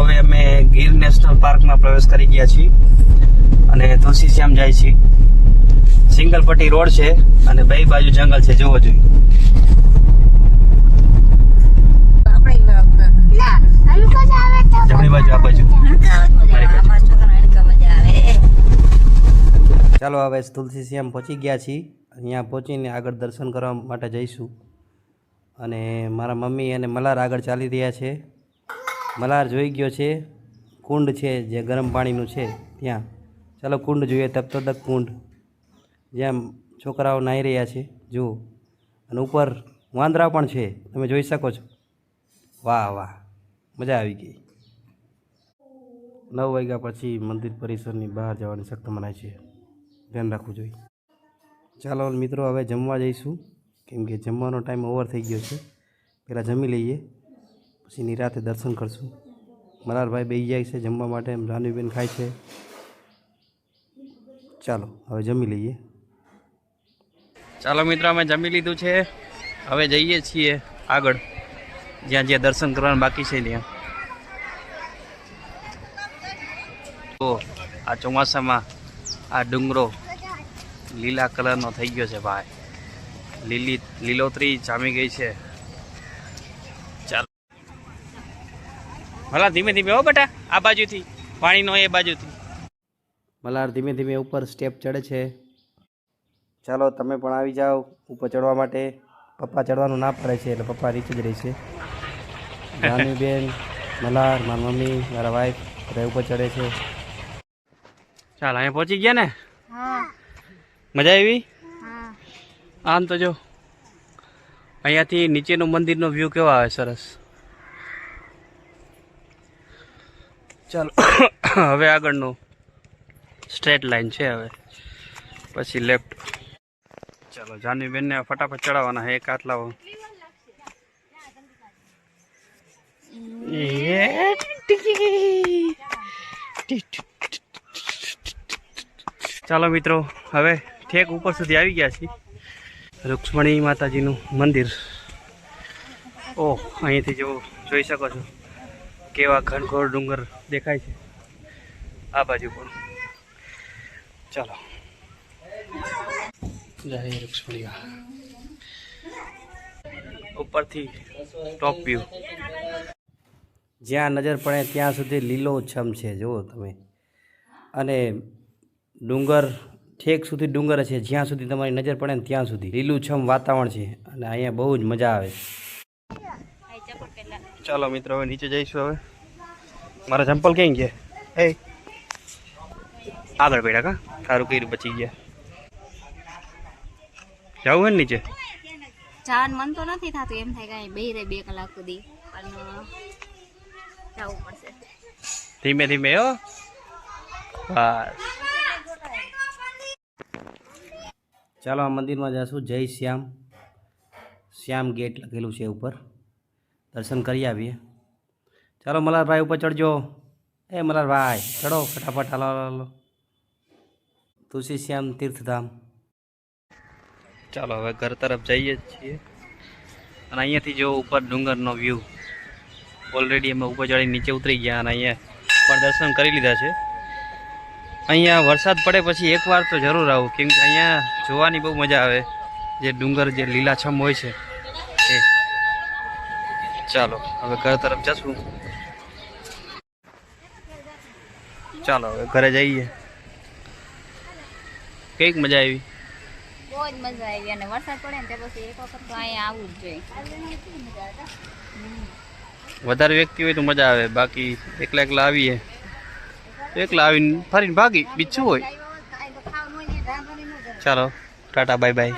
હવે અમે ગીર નેશનલ પાર્કમાં પ્રવેશ કરી ગયા છીએ અને તુલસીશ્યામ જાય છીએ. સિંગલ પટ્ટી રોડ છે અને બે બાજુ જંગલ છે, જોવો જોઈએ. જમણી બાજુ આ બાજુ. ચાલો હવે તુલસીશ્યામ પહોંચી ગયા છીએ. અહીંયા પહોંચીને આગળ દર્શન કરવા માટે જઈશું. અને મારા મમ્મી અને મલાર આગળ ચાલી રહ્યા છે. મલાર જોઈ ગયો છે કુંડ છે જે ગરમ પાણીનું છે ત્યાં. ચાલો કુંડ જોઈએ, તપ્તોદક કુંડ, જ્યાં છોકરાઓ નાહી રહ્યા છે જુઓ. અને ઉપર વાંદરા પણ છે, તમે જોઈ શકો છો. વાહ વાહ, મજા આવી ગઈ. 9 વાગ્યા પછી મંદિર પરિસરની બહાર જવાની સખ્ત મનાય છે, ધ્યાન રાખવું જોઈએ. ચાલો મિત્રો હવે જમવા જઈશું, કેમ કે જમવાનો ટાઈમ ઓવર થઈ ગયો છે. પહેલાં જમી લઈએ પછી નિરાતે દર્શન કરશું. મલારભાઈ બેસી જાય છે જમવા માટે, જાનવીબેન ખાય છે. ચાલો હવે જમી લઈએ. ચાલો મિત્રો અમે જમી લીધું છે, હવે જઈએ છીએ આગળ જ્યાં જ્યાં દર્શન કરવાનું બાકી છે ત્યાં. તો આ ચોમાસામાં આ ડુંગરો લીલા કલરનો થઈ ગયો છે ભાઈ, લીલોતરી જામી ગઈ છે. ચાલો મલાર ધીમે ધીમે હો બેટા, આ બાજુથી પાણીનો એ બાજુથી. મલાર ધીમે ધીમે ઉપર સ્ટેપ ચડે છે. ચાલો તમે પણ આવી જાઓ ઉપર ચડવા માટે. પપ્પા ચડવાનું ના પડે છે એટલે પપ્પા નીચે જ રહે છે. જાનવીબેન, મલાર, મારી મમ્મી, મારા વાઈફ બધા ઉપર ચડે છે. ચાલ અહીંયા પહોંચી ગયા ને? મજા આવી? આમ તો જો અહીંયાથી નીચેનું મંદિરનો વ્યૂ કેવો આવે, સરસ. ચાલો હવે આગળનું સ્ટ્રેટ લાઈન છે, હવે પછી લેફ્ટ. ચાલો જાનવીબેનને ફટાફટ ચડાવવાના એક આટલા. ચાલો મિત્રો હવે ઠેક ઉપર સુધી આવી ગયા છીએ. રૂક્ષ્મણી માતાજીનું મંદિર. ઓહ, અહીંથી જો જોઈ શકો છો કેવા ઘનઘોર ડુંગર દેખાય છે આ બાજુ પણ. ચાલો જય રૂક્ષ્મણી. ઉપરથી ટોપ વ્યૂ, જ્યાં નજર પડે ત્યાં સુધી લીલોછમ છે, જુઓ તમે. અને ડુંગર ઠેક સુધી ડુંગર છે, જ્યાં સુધી તમારી નજર પડે ને ત્યાં સુધી લીલુંછમ વાતાવરણ છે. અને અહીંયા બહુ જ મજા આવે. ચાલો મિત્રો હવે નીચે જઈશું. હવે મારા ચંપલ ક્યાં ગયા? એ આગળ બેઠા કા સારું કર્યું, બચી ગયા. જવું હોય ને નીચે? જાન મન તો નથી થતું, એમ થાય કાંઈ બે રે 2 કલાક સુધી, પણ જવું પડશે ધીમે ધીમે. હો બસ. ચાલો આ મંદિરમાં જઈશું. જય શ્યામ, શ્યામ ગેટ લખેલું છે ઉપર. દર્શન કરી આવીએ. ચાલો મલારભાઈ ઉપર ચડજો. એ મલારભાઈ ચડો ફટાફટ. હાલો હાલો. તુલસીશ્યામ તીર્થધામ. ચાલો હવે ઘર તરફ જઈએ છીએ. અને અહીંયાથી જો ઉપર ડુંગરનો વ્યૂ. ઓલરેડી અમે ઉપર ચડી નીચે ઉતરી ગયા અને અહીંયા પણ દર્શન કરી લીધા છે. અહીંયા વરસાદ પડે પછી એકવાર તો જરૂર આવું, કેમ કે અહીંયા જોવાની બહુ મજા આવે, જે ડુંગર જે લીલાછમ હોય છે એ. ચાલો હવે ઘર તરફ જશું. ચાલો હવે ઘરે જઈએ. કઈક મજા આવી? બહુ જ મજા આવી. અને વરસાદ પડે ને તે પછી એક વખત તો અહીંયા આવવું જ જોઈએ. વધારે વ્યક્તિ હોય તો મજા આવે, બાકી એકલા એકલા આવીએ એકલા આવીને ફરીને ભાગી, બીજું હોય. ચાલો ટાટા બાય બાય.